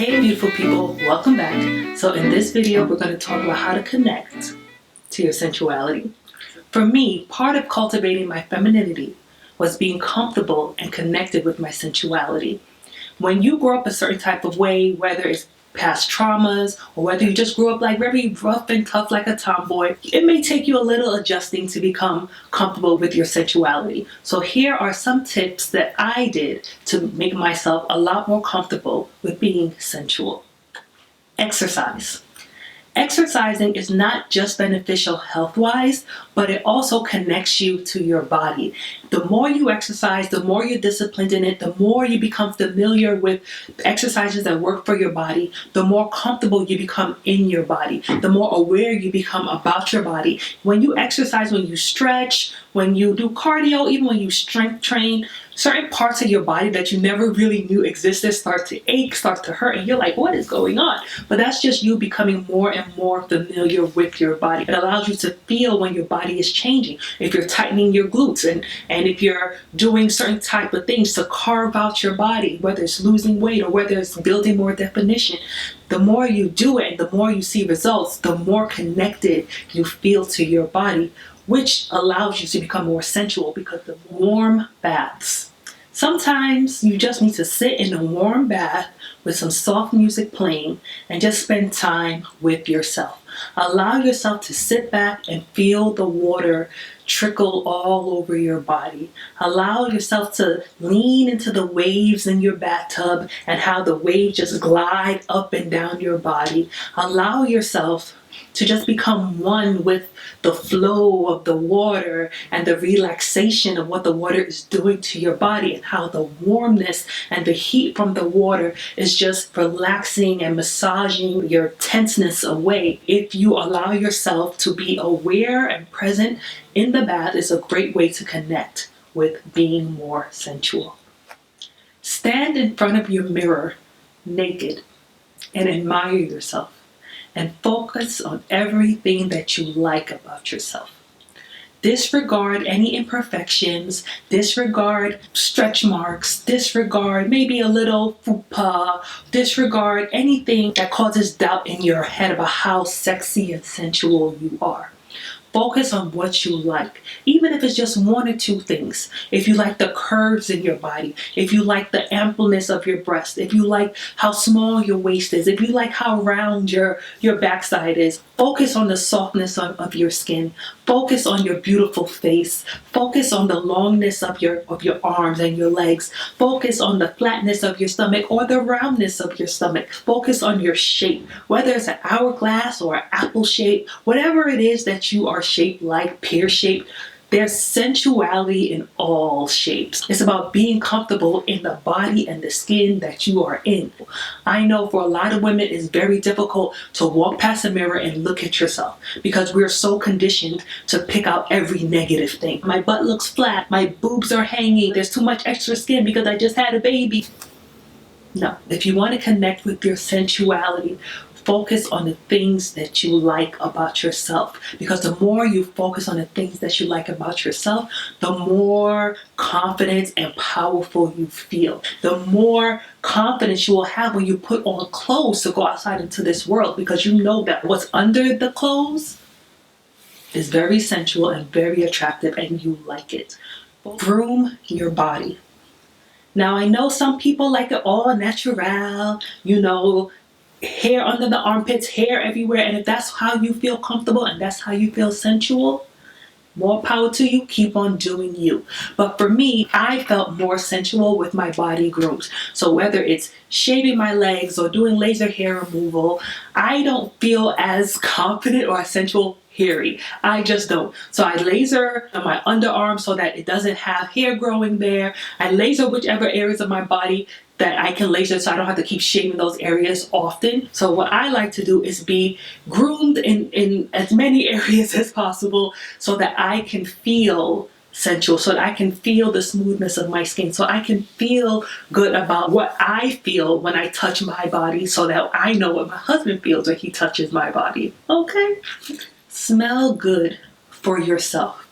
Hey beautiful people, welcome back. So in this video, we're going to talk about how to connect to your sensuality. For me, part of cultivating my femininity was being comfortable and connected with my sensuality. When you grow up a certain type of way, whether it's past traumas or whether you just grew up like very rough and tough like a tomboy, it may take you a little adjusting to become comfortable with your sensuality. So here are some tips that I did to make myself a lot more comfortable with being sensual. Exercise. Exercising is not just beneficial health-wise, but it also connects you to your body. The more you exercise, the more you're disciplined in it, the more you become familiar with exercises that work for your body, the more comfortable you become in your body, the more aware you become about your body. When you exercise, when you stretch, when you do cardio, even when you strength train, certain parts of your body that you never really knew existed start to ache, start to hurt, and you're like, what is going on? But that's just you becoming more and more familiar with your body. It allows you to feel when your body is changing. If you're tightening your glutes and if you're doing certain type of things to carve out your body, whether it's losing weight or whether it's building more definition, the more you do it and the more you see results, the more connected you feel to your body, which allows you to become more sensual because of warm baths. Sometimes you just need to sit in a warm bath with some soft music playing and just spend time with yourself. Allow yourself to sit back and feel the water trickle all over your body. Allow yourself to lean into the waves in your bathtub and how the waves just glide up and down your body. Allow yourself to just become one with the flow of the water and the relaxation of what the water is doing to your body, and how the warmness and the heat from the water is just relaxing and massaging your tenseness away. If you allow yourself to be aware and present in the bath, is a great way to connect with being more sensual. Stand in front of your mirror naked and admire yourself. And focus on everything that you like about yourself. Disregard any imperfections, disregard stretch marks, disregard maybe a little faux pas, disregard anything that causes doubt in your head about how sexy and sensual you are. Focus on what you like, even if it's just one or two things. If you like the curves in your body, if you like the ampleness of your breast, if you like how small your waist is, if you like how round your backside is, focus on the softness of your skin. Focus on your beautiful face. Focus on the longness of your arms and your legs. Focus on the flatness of your stomach or the roundness of your stomach. Focus on your shape, whether it's an hourglass or an apple shape, whatever it is that you are shaped like, pear shaped. There's sensuality in all shapes. It's about being comfortable in the body and the skin that you are in. I know for a lot of women it's very difficult to walk past a mirror and look at yourself because we're so conditioned to pick out every negative thing. My butt looks flat, my boobs are hanging, there's too much extra skin because I just had a baby. No, if you want to connect with your sensuality, focus on the things that you like about yourself, because the more you focus on the things that you like about yourself, the more confident and powerful you feel. The more confidence you will have when you put on clothes to go outside into this world, because you know that what's under the clothes is very sensual and very attractive and you like it. Groom your body. Now I know some people like it all natural, hair under the armpits, hair everywhere, and if that's how you feel comfortable and that's how you feel sensual, more power to you, keep on doing you. But for me, I felt more sensual with my body groomed. So whether it's shaving my legs or doing laser hair removal, I don't feel as confident or as sensual hairy. I just don't. So I laser my underarm so that it doesn't have hair growing there. I laser whichever areas of my body that I can laser so I don't have to keep shaving those areas often. So what I like to do is be groomed in as many areas as possible so that I can feel sensual, so that I can feel the smoothness of my skin, so I can feel good about what I feel when I touch my body, so that I know what my husband feels when he touches my body. Okay? Smell good for yourself.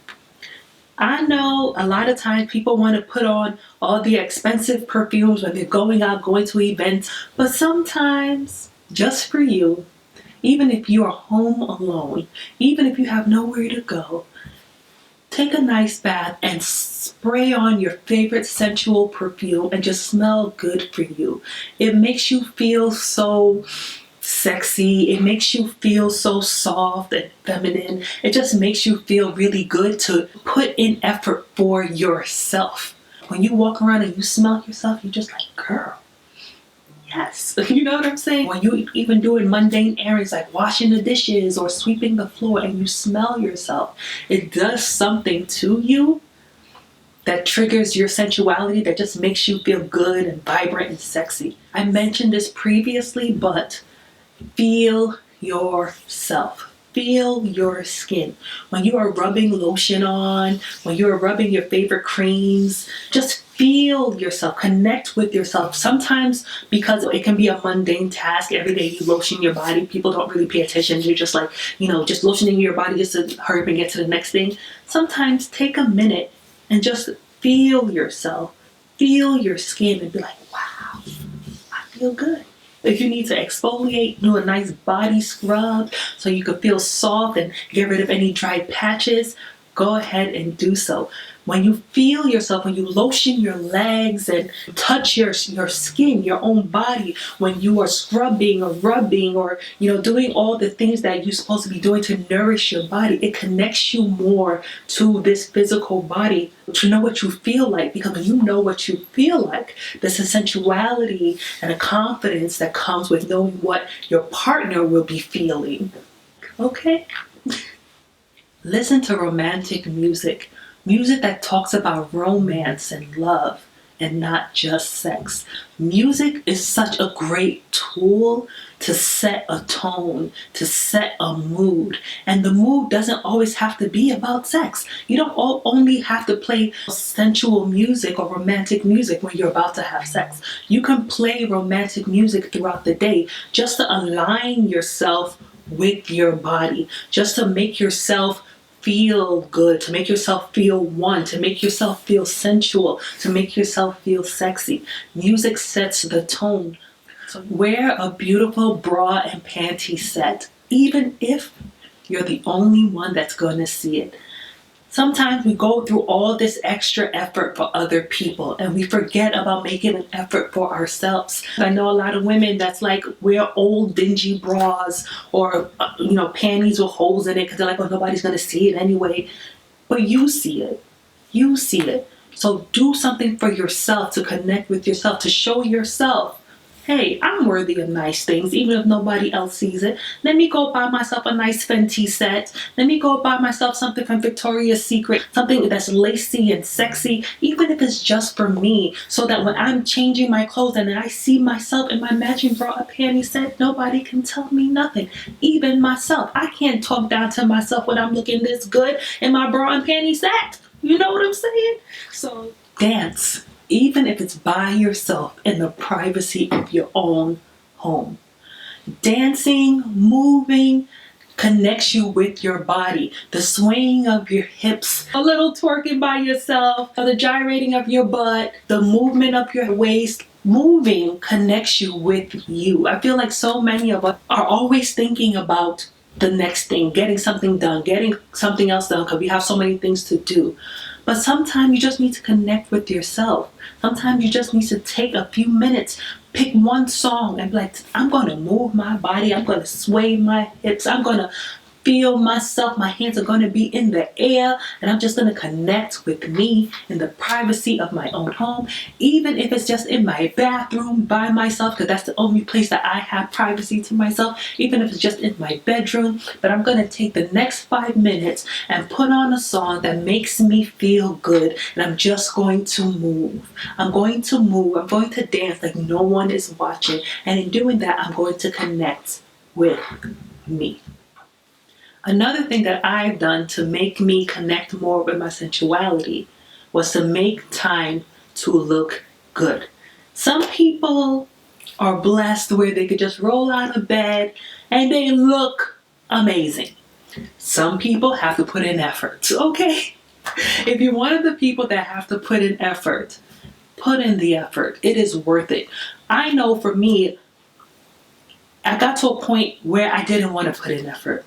I know a lot of times people want to put on all the expensive perfumes when they're going out, going to events, but sometimes just for you, even if you are home alone, even if you have nowhere to go, take a nice bath and spray on your favorite sensual perfume and just smell good for you. It makes you feel so sexy. It makes you feel so soft and feminine. It just makes you feel really good to put in effort for yourself. When you walk around and you smell yourself, you're just like, girl, yes. You know what I'm saying? When you even doing mundane errands like washing the dishes or sweeping the floor and you smell yourself, it does something to you that triggers your sensuality, that just makes you feel good and vibrant and sexy. I mentioned this previously, but feel yourself. Feel your skin. When you are rubbing lotion on, when you are rubbing your favorite creams, just feel yourself. Connect with yourself. Sometimes, because it can be a mundane task, every day you lotion your body, people don't really pay attention. You're just like, just lotioning your body just to hurry up and get to the next thing. Sometimes take a minute and just feel yourself. Feel your skin and be like, wow, I feel good. If you need to exfoliate, do a nice body scrub so you can feel soft and get rid of any dry patches, go ahead and do so. When you feel yourself, when you lotion your legs and touch your skin, your own body, when you are scrubbing or rubbing or doing all the things that you're supposed to be doing to nourish your body, it connects you more to this physical body to know what you feel like. Because when you know what you feel like, there's a sensuality and a confidence that comes with knowing what your partner will be feeling. Okay? Listen to romantic music. Music that talks about romance and love and not just sex. Music is such a great tool to set a tone, to set a mood. And the mood doesn't always have to be about sex. You don't only have to play sensual music or romantic music when you're about to have sex. You can play romantic music throughout the day just to align yourself with your body, just to make yourself feel good, to make yourself feel one, to make yourself feel sensual, to make yourself feel sexy. Music sets the tone. So wear a beautiful bra and panty set, even if you're the only one that's going to see it. Sometimes we go through all this extra effort for other people and we forget about making an effort for ourselves. I know a lot of women that's like wear old dingy bras or panties with holes in it because they're like, oh, nobody's going to see it anyway. But you see it. You see it. So do something for yourself, to connect with yourself, to show yourself, hey, I'm worthy of nice things, even if nobody else sees it. Let me go buy myself a nice Fenty set. Let me go buy myself something from Victoria's Secret, something that's lacy and sexy, even if it's just for me, so that when I'm changing my clothes and I see myself in my matching bra and panty set, nobody can tell me nothing. Even myself. I can't talk down to myself when I'm looking this good in my bra and panty set. You know what I'm saying? So dance. Even if it's by yourself in the privacy of your own home. Dancing, moving, connects you with your body. The swaying of your hips, a little twerking by yourself, the gyrating of your butt, the movement of your waist. Moving connects you with you. I feel like so many of us are always thinking about the next thing, getting something done, getting something else done, because we have so many things to do. But sometimes you just need to connect with yourself. Sometimes you just need to take a few minutes, pick one song and be like, I'm going to move my body. I'm going to sway my hips. I'm going to feel myself. My hands are going to be in the air and I'm just going to connect with me in the privacy of my own home. Even if it's just in my bathroom by myself, because that's the only place that I have privacy to myself. Even if it's just in my bedroom. But I'm going to take the next 5 minutes and put on a song that makes me feel good. And I'm just going to move. I'm going to move. I'm going to dance like no one is watching. And in doing that, I'm going to connect with me. Another thing that I've done to make me connect more with my sensuality was to make time to look good. Some people are blessed where they could just roll out of bed and they look amazing. Some people have to put in effort, okay? If you're one of the people that have to put in effort, put in the effort. It is worth it. I know for me, I got to a point where I didn't want to put in effort.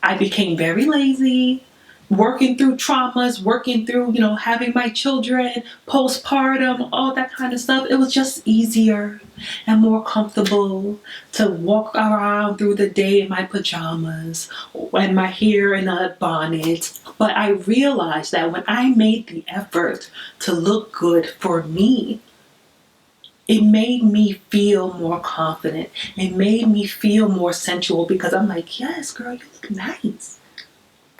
I became very lazy, working through traumas, working through, having my children, postpartum, all that kind of stuff. It was just easier and more comfortable to walk around through the day in my pajamas and my hair in a bonnet. But I realized that when I made the effort to look good for me, it made me feel more confident. It made me feel more sensual because I'm like, yes, girl, you look nice.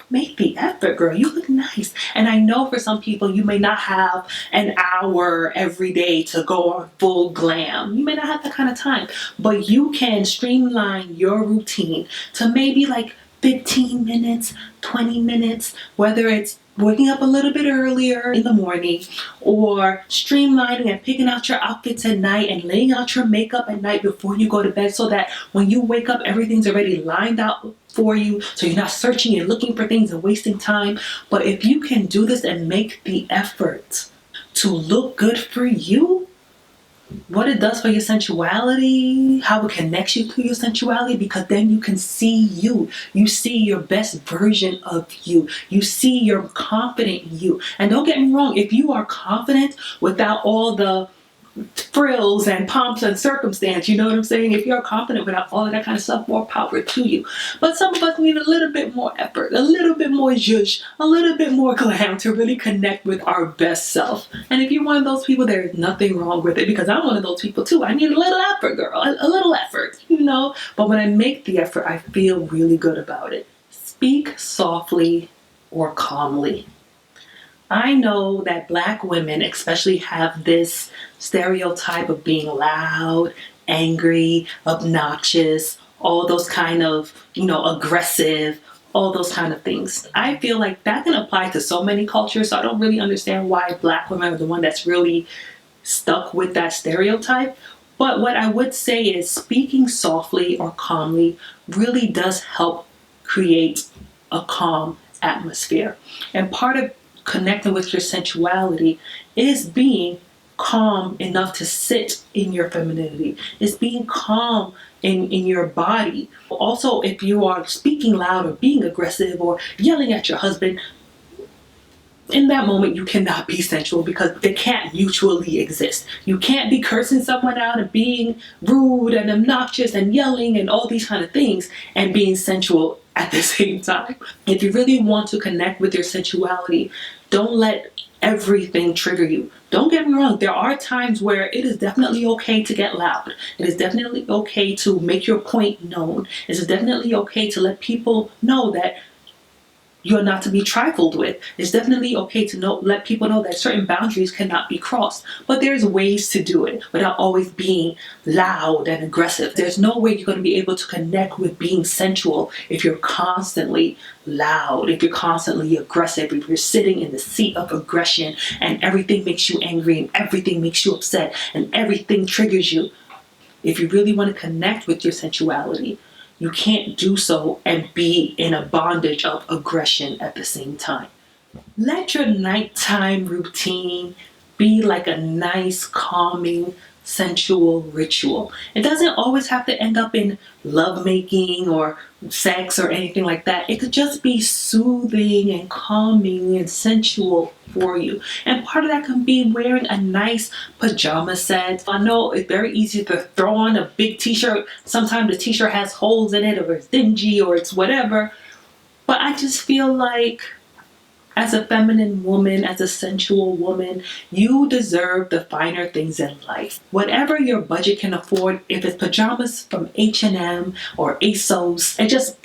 Make the effort, girl. You look nice. And I know for some people, you may not have an hour every day to go on full glam. You may not have that kind of time. But you can streamline your routine to maybe like 15 minutes, 20 minutes, whether it's waking up a little bit earlier in the morning or streamlining and picking out your outfits at night and laying out your makeup at night before you go to bed so that when you wake up, everything's already lined out for you, so you're not searching and looking for things and wasting time. But if you can do this and make the effort to look good for you, what it does for your sensuality, how it connects you to your sensuality, because then you can see you. You see your best version of you. You see your confident you. And don't get me wrong, if you are confident without all the frills and pomps and circumstance, you know what I'm saying? If you're confident without all of that kind of stuff, more power to you. But some of us need a little bit more effort, a little bit more zhuzh, a little bit more glam to really connect with our best self. And if you're one of those people, there is nothing wrong with it, because I'm one of those people too. I need a little effort, girl, a little effort, But when I make the effort, I feel really good about it. Speak softly or calmly. I know that Black women especially have this stereotype of being loud, angry, obnoxious, all those kind of, aggressive, all those kind of things. I feel like that can apply to so many cultures, so I don't really understand why Black women are the one that's really stuck with that stereotype. But what I would say is speaking softly or calmly really does help create a calm atmosphere. And part of connecting with your sensuality is being calm enough to sit in your femininity. It's being calm in your body. Also, if you are speaking loud or being aggressive or yelling at your husband, in that moment you cannot be sensual, because they can't mutually exist. You can't be cursing someone out and being rude and obnoxious and yelling and all these kind of things and being sensual at the same time. If you really want to connect with your sensuality, don't let everything trigger you. Don't get me wrong, there are times where it is definitely okay to get loud. It is definitely okay to make your point known. It is definitely okay to let people know that you're not to be trifled with. It's definitely okay to let people know that certain boundaries cannot be crossed. But there's ways to do it without always being loud and aggressive. There's no way you're going to be able to connect with being sensual if you're constantly loud, if you're constantly aggressive, if you're sitting in the seat of aggression and everything makes you angry and everything makes you upset and everything triggers you. If you really want to connect with your sensuality, you can't do so and be in a bondage of aggression at the same time. Let your nighttime routine be like a nice, calming, sensual ritual. It doesn't always have to end up in lovemaking or sex or anything like that. It could just be soothing and calming and sensual for you. And part of that can be wearing a nice pajama set. I know it's very easy to throw on a big t-shirt. Sometimes the t-shirt has holes in it, or it's dingy, or it's whatever. But I just feel like as a feminine woman, as a sensual woman, you deserve the finer things in life. Whatever your budget can afford, if it's pajamas from H&M or ASOS, it just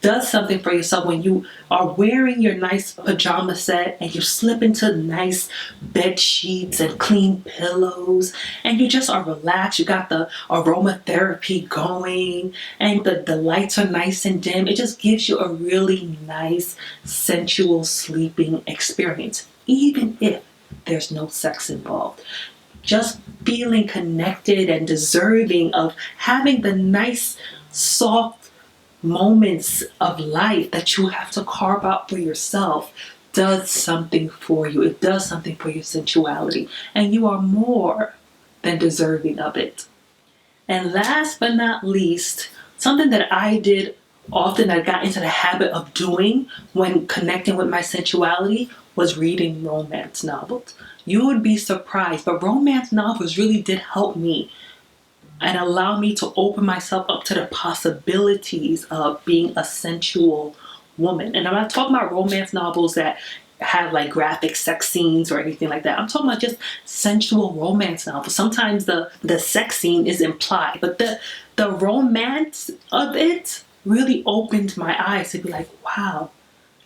does something for yourself when you are wearing your nice pajama set and you slip into nice bed sheets and clean pillows and you just are relaxed. You got the aromatherapy going and the lights are nice and dim. It just gives you a really nice sensual sleeping experience, even if there's no sex involved. Just feeling connected and deserving of having the nice soft moments of life that you have to carve out for yourself does something for you. It does something for your sensuality. And you are more than deserving of it. And last but not least, something that I did often, I got into the habit of doing when connecting with my sensuality, was reading romance novels. You would be surprised, but romance novels really did help me and allow me to open myself up to the possibilities of being a sensual woman. And I'm not talking about romance novels that have like graphic sex scenes or anything like that. I'm talking about just sensual romance novels. Sometimes the sex scene is implied, but the romance of it really opened my eyes to be like, wow,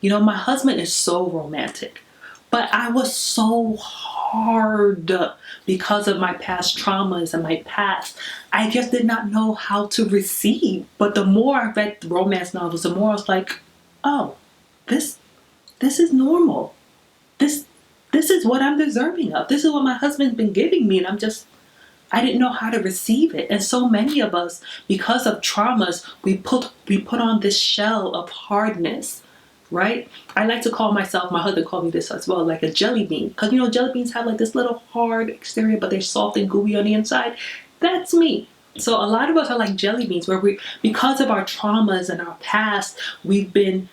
my husband is so romantic. But I was so hard because of my past traumas and my past. I just did not know how to receive. But the more I read romance novels, the more I was like, oh, this is normal. This is what I'm deserving of. This is what my husband's been giving me, and I didn't know how to receive it. And so many of us, because of traumas, we put on this shell of hardness. Right? I like to call myself, my husband called me this as well, like a jelly bean. Because jelly beans have like this little hard exterior, but they're soft and gooey on the inside. That's me. So a lot of us are like jelly beans, where because of our traumas and our past, we've been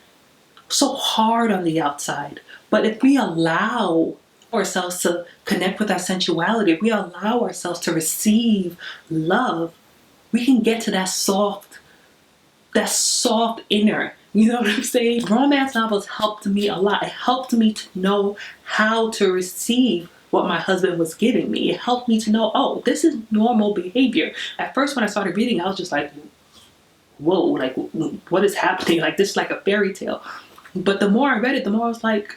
so hard on the outside. But if we allow ourselves to connect with our sensuality, if we allow ourselves to receive love, we can get to that soft inner. You know what I'm saying? Romance novels helped me a lot. It helped me to know how to receive what my husband was giving me. It helped me to know, oh, this is normal behavior. At first, when I started reading, I was just like, whoa, like, what is happening? Like, this is like a fairy tale. But the more I read it, the more I was like,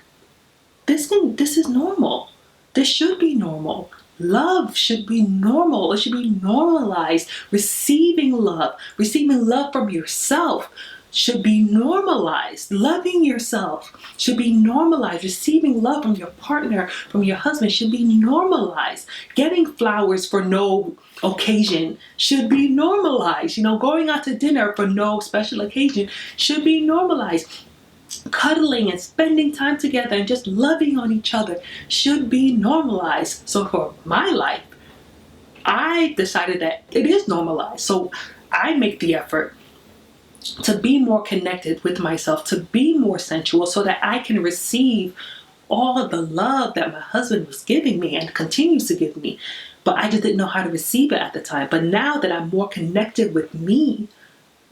this is normal. This should be normal. Love should be normal. It should be normalized. Receiving love from yourself should be normalized. Loving yourself should be normalized. Receiving love from your partner, from your husband should be normalized. Getting flowers for no occasion should be normalized. Going out to dinner for no special occasion should be normalized. Cuddling and spending time together and just loving on each other should be normalized. So for my life, I decided that it is normalized. So I make the effort to be more connected with myself, to be more sensual, so that I can receive all of the love that my husband was giving me and continues to give me. But I just didn't know how to receive it at the time. But now that I'm more connected with me,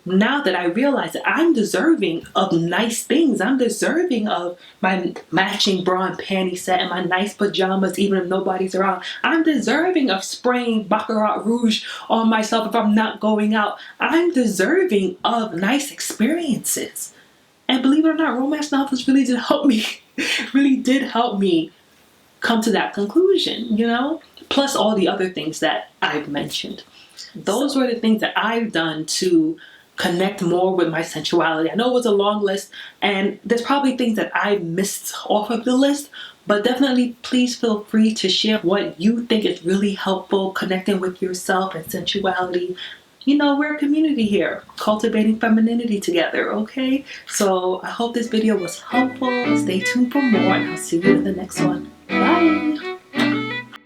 now that I realize that I'm deserving of nice things, I'm deserving of my matching bra and panty set and my nice pajamas, even if nobody's around. I'm deserving of spraying Baccarat Rouge on myself if I'm not going out. I'm deserving of nice experiences. And believe it or not, romance novels really did help me. Really did help me come to that conclusion, Plus all the other things that I've mentioned. Those were the things that I've done to connect more with my sensuality. I know it was a long list, and there's probably things that I missed off of the list, but definitely please feel free to share what you think is really helpful connecting with yourself and sensuality. We're a community here, cultivating femininity together, okay? So I hope this video was helpful. Stay tuned for more, and I'll see you in the next one. Bye!